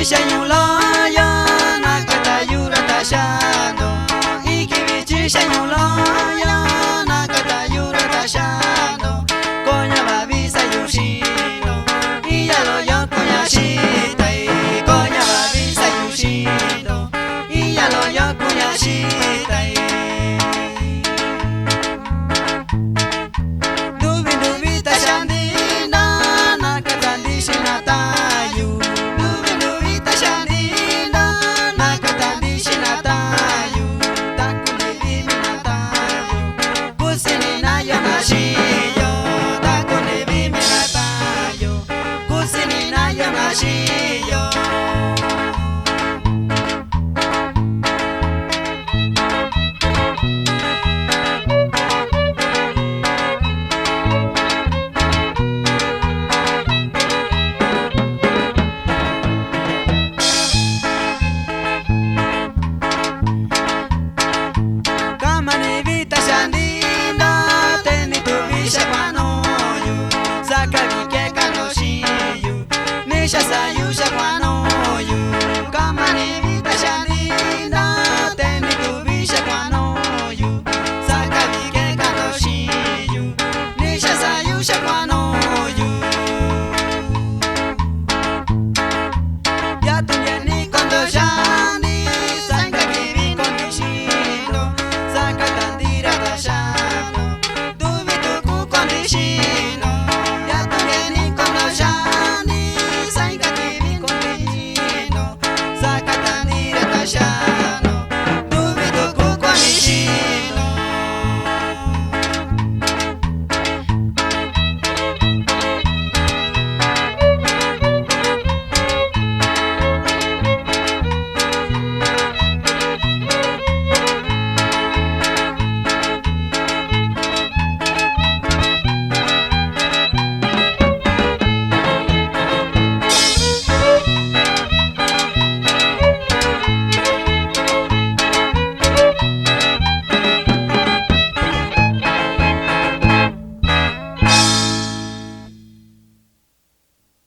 Isha nyulaya nakata yura tashando Ikibichi nyulaya nakata yura tashando Konya babisa yushino Iyalo yo konya shitai Konya babisa yushino Iyalo yo konya shitai Dubi dubi tashandina nakata dishinatayu Nisha